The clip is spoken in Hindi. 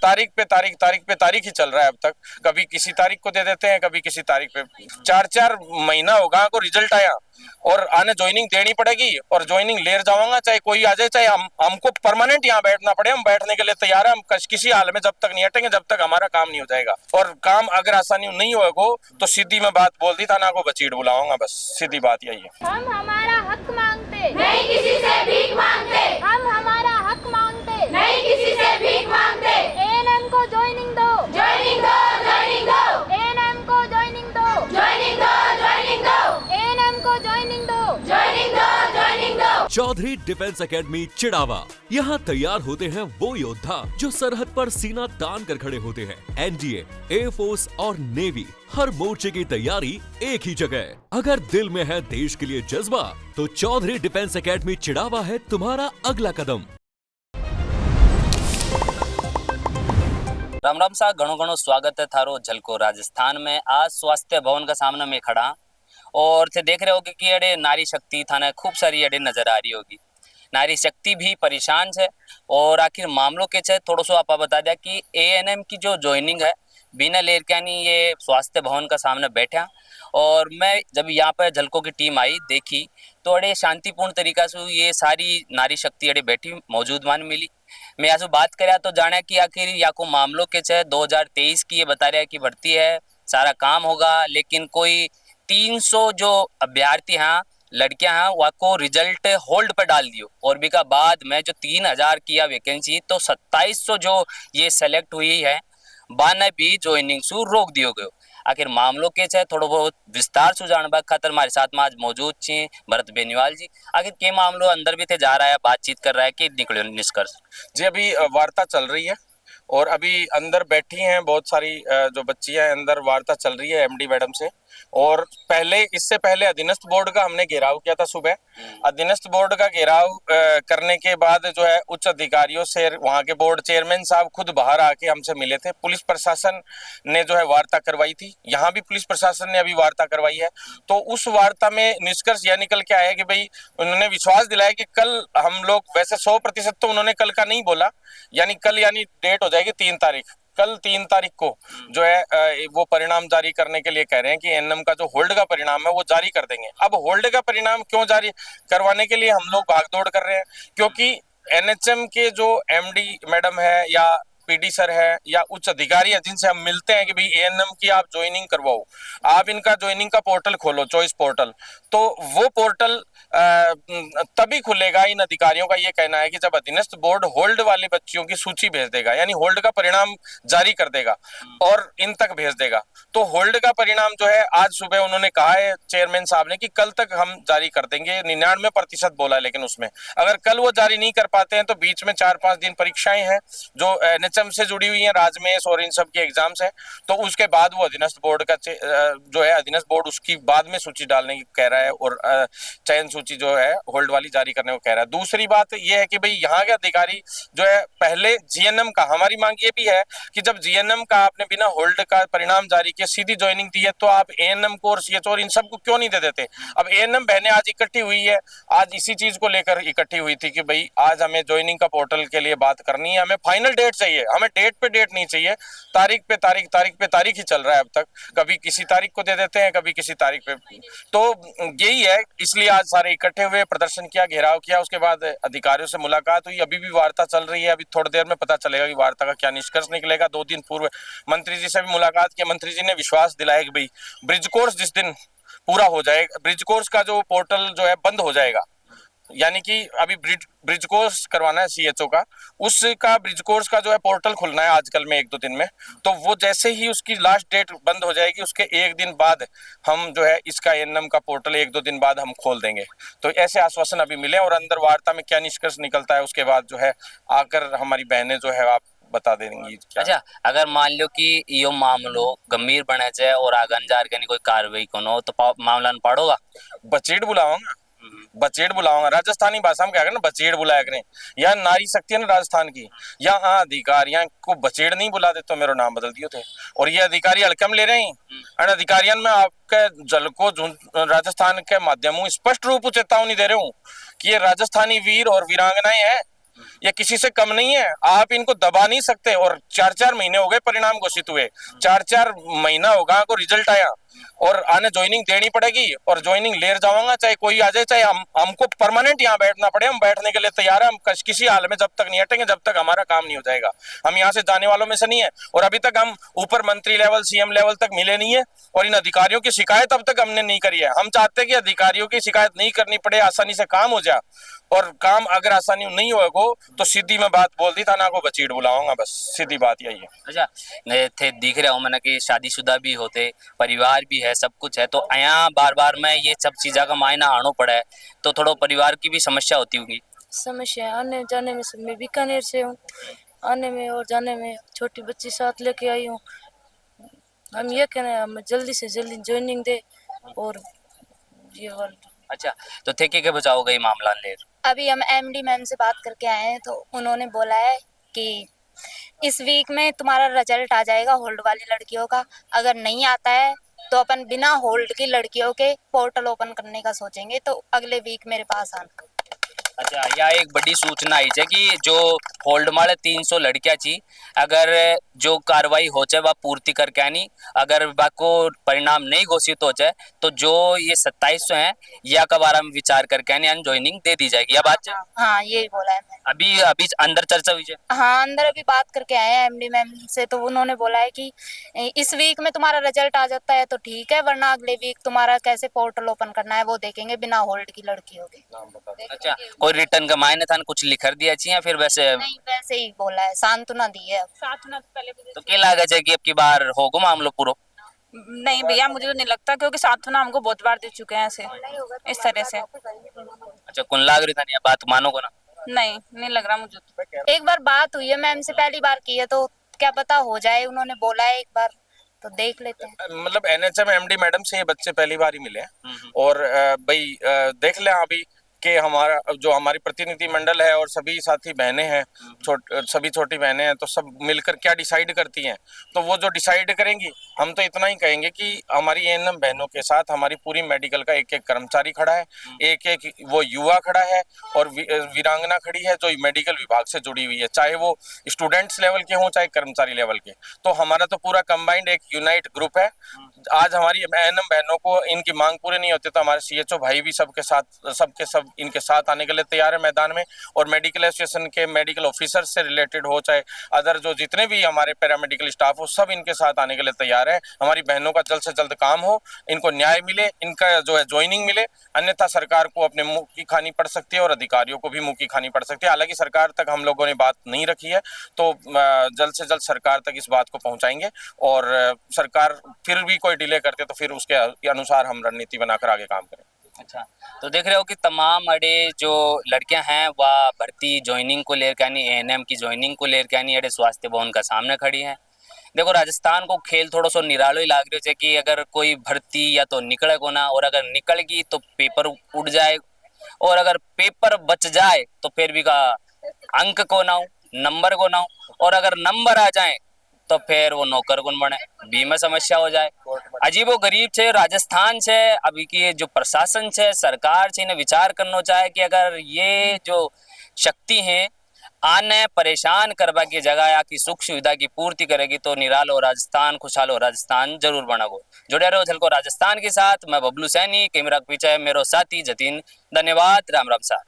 तारीख पे तारीख ही चल रहा है अब तक। कभी किसी तारीख को दे देते हैं, कभी किसी तारीख पे। 4-4 महीना होगा को रिजल्ट आया और आने ज्वाइनिंग देनी पड़ेगी और ज्वाइनिंग ले जाऊंगा, चाहे कोई आ जाए, चाहे हमको परमानेंट यहाँ बैठना पड़े, हम बैठने के लिए तैयार है। हम किसी हाल में जब तक नहीं हटेंगे जब तक हमारा काम नहीं हो जाएगा। और काम अगर आसानी नहीं होगा तो सीधी मैं बात बोल दी, थाना को बचीड़ बुलाऊंगा, बस सीधी बात यही है। हम हमारा हक मांगते नहीं किसी से भीख मांगते, हम हमारा हक मांगते नहीं किसी से भीख मांगते। एएनएम को ज्वाइनिंग दो, ज्वाइनिंग दो, ज्वाइनिंग दो। एएनएम को ज्वाइनिंग दो, ज्वाइनिंग दो, ज्वाइनिंग दो। एएनएम को ज्वाइनिंग दो, ज्वाइनिंग दो, ज्वाइनिंग दो। Chaudhary defence academy Chirawa. यहाँ तैयार होते हैं वो योद्धा जो सरहद पर सीना तान कर खड़े होते हैं। एनडीए, एयरफोर्स और नेवी, हर मोर्चे की तैयारी एक ही जगह। अगर दिल में है देश के लिए जज्बा तो चौधरी डिफेंस एकेडमी चिड़ावा है तुम्हारा अगला कदम। राम राम सा, घणो घणो स्वागत है थारो झलको राजस्थान में। आज स्वास्थ्य भवन का सामने में खड़ा और थे देख रहे होगे कि अड़े नारी शक्ति थाने खूब सारी अड़े नजर आ रही होगी। नारी शक्ति भी परेशान है और आखिर मामलों के छे थोड़ा सो आप बता दिया कि एएनएम की जो ज्वाइनिंग है बिना लेर के यानी ये स्वास्थ्य भवन का सामने बैठा। और मैं जब यहाँ पर झलको की टीम आई देखी तो अड़े शांतिपूर्ण तरीका से ये सारी नारी शक्ति अड़े बैठी मौजूद मान मिली। मैं यहाँ से बात कराया तो जाना कि आखिर या को मामलों के छे 2023 की ये बता रहा है कि भर्ती है, सारा काम होगा, लेकिन कोई 300 जो अभ्यर्थी हैं लड़कियां हैं वह को रिजल्ट होल्ड पर डाल दियो और भी का बाद में जो 3000 किया वैकेंसी तो 2700 जो ये सेलेक्ट हुई है बाने भी ज्वाइनिंग सु रोक दियो गयो। आखिर मामलों के छे थोड़ो बहुत विस्तार से जानबा खातर हमारे साथ में आज मौजूद छे भरत बेनीवाल जी। आखिर के मामलों अंदर भी थे जा रहा है, बातचीत कर रहा है कि निकलो निष्कर्ष जी। अभी वार्ता चल रही है और अभी अंदर बैठी हैं बहुत सारी जो बच्चियां अंदर वार्ता चल रही है एमडी मैडम से। और पहले इससे पहले अधीनस्थ बोर्ड का हमने घेराव किया था सुबह। अधीनस्थ बोर्ड का घेराव करने के बाद जो है उच्च अधिकारियों से वहां के बोर्ड चेयरमैन साहब खुद बाहर आके हमसे मिले थे। पुलिस प्रशासन ने जो है वार्ता करवाई थी, यहाँ भी पुलिस प्रशासन ने अभी वार्ता करवाई है। तो उस वार्ता में निष्कर्ष यह निकल के आया कि भाई उन्होंने विश्वास दिलाया कि कल हम लोग वैसे 100% तो उन्होंने कल का नहीं बोला, यानी कल यानी डेट हो जाएगी 3 तारीख। कल 3 तारीख को जो है वो परिणाम जारी करने के लिए कह रहे हैं कि एनएम का जो होल्ड का परिणाम है वो जारी कर देंगे। अब होल्ड का परिणाम क्यों जारी करवाने के लिए हम लोग भागदौड़ कर रहे हैं, क्योंकि एनएचएम के जो एमडी मैडम है या पीडी सर है या उच्च अधिकारी है जिनसे हम मिलते हैं कि भाई एएनएम की आप ज्वाइनिंग करवाओ, आप इनका ज्वाइनिंग का पोर्टल खोलो, चॉइस पोर्टल, तो वो पोर्टल तभी खुलेगा। इन अधिकारियों का ये कहना है कि जब अधीनस्थ बोर्ड होल्ड वाले बच्चियों की सूची भेज देगा, यानी होल्ड का परिणाम जारी कर देगा और इन तक भेज देगा। तो होल्ड का परिणाम जो है आज सुबह उन्होंने कहा है चेयरमैन साहब ने कि कल तक हम जारी कर देंगे। 99% बोला, लेकिन उसमें अगर कल वो जारी नहीं कर पाते हैं तो बीच में 4-5 दिन परीक्षाएं हैं जो एनएचएम से जुड़ी हुई हैं, राजमेश और इन सब के एग्जाम्स हैं। तो उसके बाद वो अधीनस्थ बोर्ड का जो है अधीनस्थ बोर्ड उसकी बाद में सूची डालने की कह रहा है और चयन सूची जो है होल्ड वाली जारी करने को कह रहा है। दूसरी बात ये है कि भाई यहाँ के अधिकारी जो है पहले जीएनएम का, हमारी मांग ये भी है कि जब जीएनएम का आपने बिना होल्ड का परिणाम जारी किया सीधी ज्वाइनिंग दी है तो आप एएनएम को और सीएचओ और इन सबको क्यों नहीं दे देते। अब एएनएम बहनें आज इकट्ठी हुई है, आज इसी चीज को लेकर इकट्ठी हुई थी कि भाई आज हमें ज्वाइनिंग का पोर्टल के लिए बात करनी है, हमें फाइनल डेट चाहिए, हमें डेट पे डेट नहीं चाहिए, तारीख पे तारीख ही चल रहा है अब तक। कभी किसी तारीख को दे देते हैं, कभी किसी तारीख पे। तो यही है, इसलिए आज सारे इकट्ठे हुए, प्रदर्शन किया, घेराव किया, उसके बाद अधिकारियों से मुलाकात हुई। अभी भी वार्ता चल रही है, अभी थोड़ी देर में पता चलेगा कि वार्ता का क्या निष्कर्ष निकलेगा। 2 दिन पूर्व मंत्री जी से भी मुलाकात की, मंत्री जी ने विश्वास दिलाया कि भाई ब्रिज कोर्स जिस दिन पूरा हो जाएगा, ब्रिज कोर्स का जो पोर्टल जो है बंद हो जाएगा, यानी कि अभी ब्रिज कोर्स करवाना है सीएचओ का, उसका ब्रिज कोर्स का जो है पोर्टल खुलना है आजकल में 1-2 दिन में। तो वो जैसे ही उसकी लास्ट डेट बंद हो जाएगी उसके 1 दिन बाद हम जो है इसका एएनएम का पोर्टल 1-2 दिन बाद हम खोल देंगे। तो ऐसे आश्वासन अभी मिले और अंदर वार्ता में क्या निष्कर्ष निकलता है उसके बाद जो है आकर हमारी बहनें जो है आप बता देंगी। अच्छा, अगर मान लो कि यो मामलो गंभीर बने जाए और आगन जार के कोई कार्रवाई कोनो तो मामला न पड़ोगा, बचेड़ बुलाऊंगा, बचेड़ बुलाऊंगा। राजस्थानी भाषा में क्या करें, बचेड़ बुलाया करें। या नारी शक्ति है ना राजस्थान की, या हाँ अधिकारियों को बचेड़ नहीं बुलाते तो मेरा नाम बदल दियो थे। और ये अधिकारी हल्कम ले रहे हैं। अधिकारियों में आपके जल को राजस्थान के माध्यमों स्पष्ट रूप से चेतावनी दे रहे हूँ कि ये राजस्थानी वीर और वीरांगनाएं हैं, ये किसी से कम नहीं है, आप इनको दबा नहीं सकते। और 4-4 महीने हो गए परिणाम घोषित हुए, 4-4 महीना होगा को रिजल्ट आया, और आने ज्वाइनिंग देनी पड़ेगी और ज्वाइनिंग ले जाऊंगा, चाहे कोई आ जाए, चाहे हमको परमानेंट यहाँ बैठना पड़े, हम बैठने के लिए तैयार है। हम किसी हाल में जब तक नहीं हटेंगे जब तक हमारा काम नहीं हो जाएगा। हम यहाँ से जाने वालों में से नहीं है, और अभी तक हम ऊपर मंत्री लेवल सीएम लेवल तक मिले नहीं है, और इन अधिकारियों की शिकायत अब तक हमने नहीं करी है। हम चाहते हैं कि अधिकारियों की शिकायत नहीं करनी पड़े, आसानी से काम हो जाए, और काम अगर आसानी नहीं होगा तो सीधी मैं बात बोल दी थाना को बचीड़ बुलाऊंगा, बस सीधी बात यही है। अच्छा, नहीं थे दिख रहा हूँ मैंने कि शादीशुदा भी होते, परिवार भी है, सब कुछ है, तो यहाँ बार बार में ये सब चीज़ा का मायना आना पड़ा है, तो थोड़ा परिवार की भी समस्या होती होगी। समस्या आने जाने में सब, मैं बीकानेर से हूँ, आने में और जाने में छोटी बच्ची साथ लेके आई हूँ। हम ये कहना है हम जल्दी से जल्दी ज्वाइनिंग दे, और ये वाला। अच्छा, तो थे के बचाओगे ये मामला ले? अभी हम एमडी मैम से बात करके आए हैं, तो उन्होंने बोला है कि इस वीक में तुम्हारा रिजल्ट आ जाएगा होल्ड वाली लड़कियों का। अगर नहीं आता है तो अपन बिना होल्ड की लड़कियों के पोर्टल ओपन करने का सोचेंगे, तो अगले वीक मेरे पास आना। अच्छा, यह एक बड़ी सूचना आई है कि जो होल्ड माले 300 लड़कियां थी, अगर जो कार्रवाई हो जाए वह पूर्ति करके आनी, अगर को परिणाम नहीं घोषित हो जाए तो जो ये 2700 हैं या का बारे में विचार करके आनी ज्वाइनिंग दे दी जाएगी। यह बात है? हाँ, यही बोला है मैंने। अभी अंदर चर्चा हुई है? हाँ, अंदर अभी बात करके आए हैं एमडी मैम से, तो उन्होंने बोला है कि इस वीक में तुम्हारा रिजल्ट आ जाता है तो ठीक है, वरना अगले वीक तुम्हारा कैसे पोर्टल ओपन करना है वो देखेंगे बिना होल्ड की लड़कियों के। अच्छा, कोई रिटर्न का मायने था कुछ लिख दिया चाहिए या फिर वैसे? नहीं, वैसे ही बोला है, सांत्वना दी है। सांत्वना पहले तो क्या लागत है कि अब की बार होगा मामला पूरा? नहीं भैया, मुझे तो नहीं लगता, क्योंकि सांत्वना हमको बहुत बार दे चुके हैं ऐसे इस तरह से। अच्छा, कौन लाग रही था नहीं, बात मानोगे ना? नहीं लग रहा मुझे तो। एक बार बात हुई है मैम से, पहली बार की है, तो क्या पता हो जाए, उन्होंने बोला है एक बार, तो देख लेते हैं। मतलब एनएचएम एमडी मैडम से ये बच्चे पहली बार ही मिले हैं, और भाई देख लें अभी कि हमारा जो हमारी प्रतिनिधि मंडल है और सभी साथी बहनें हैं, सभी छोटी बहनें हैं, तो सब मिलकर क्या डिसाइड करती हैं, तो वो जो डिसाइड करेंगी, हम तो इतना ही कहेंगे कि हमारी एएनएम बहनों के साथ हमारी पूरी मेडिकल का एक एक कर्मचारी खड़ा है, एक एक वो युवा खड़ा है, और वीरांगना खड़ी है जो मेडिकल विभाग से जुड़ी हुई है, चाहे वो स्टूडेंट्स लेवल के हों चाहे कर्मचारी लेवल के। तो हमारा तो पूरा कंबाइंड एक यूनाइट ग्रुप है। आज हमारी एएनएम बहनों को इनकी मांग पूरी नहीं होती तो हमारे सीएचओ भाई भी सबके सब इनके साथ आने के लिए तैयार है मैदान में, और मेडिकल एसोसिएशन के मेडिकल ऑफिसर से रिलेटेड हो चाहे अदर जो जितने भी हमारे पैरामेडिकल स्टाफ हो, सब इनके साथ आने के लिए तैयार है। हमारी बहनों का जल्द से जल्द काम हो, इनको न्याय मिले, इनका जो है ज्वाइनिंग मिले, अन्यथा सरकार को अपने मुंह की खानी पड़ सकती है और अधिकारियों को भी मुंह की खानी पड़ सकती है। हालांकि सरकार तक हम लोगों ने बात नहीं रखी है, तो जल्द से जल्द सरकार तक इस बात को पहुंचाएंगे, और सरकार फिर भी कोई डिले करते तो फिर उसके अनुसार हम रणनीति बनाकर आगे काम करें। अच्छा, तो देख रहे हो कि तमाम अड़े जो लड़कियां हैं वह भर्ती ज्वाइनिंग को लेकर यानी एएनएम की ज्वाइनिंग को लेकर यानी अड़े स्वास्थ्य भवन का सामने खड़ी हैं। देखो, राजस्थान को खेल थोड़ा सा निरालो ही लाग रही है कि अगर कोई भर्ती या तो निकले को ना, और अगर निकलेगी तो पेपर उड़ जाए, और अगर पेपर बच जाए तो फिर भी का अंक को ना हो, नंबर को ना हो, और अगर नंबर आ जाए तो फिर वो नौकर गुण बने, बीमा समस्या हो जाए। अजीबो गरीब छे राजस्थान छे, अभी की जो प्रशासन छे, सरकार छे, इन्हें विचार करना चाहे कि अगर ये जो शक्ति है आने परेशान करवा की जगह या की सुख सुविधा की पूर्ति करेगी तो निरालो राजस्थान, खुशहालो राजस्थान जरूर बनागो। जुड़े रहो झलको राजस्थान के साथ। मैं बबलू सैनी, कैमरा के पीछे मेरो साथी जतिन। धन्यवाद। राम राम साहब।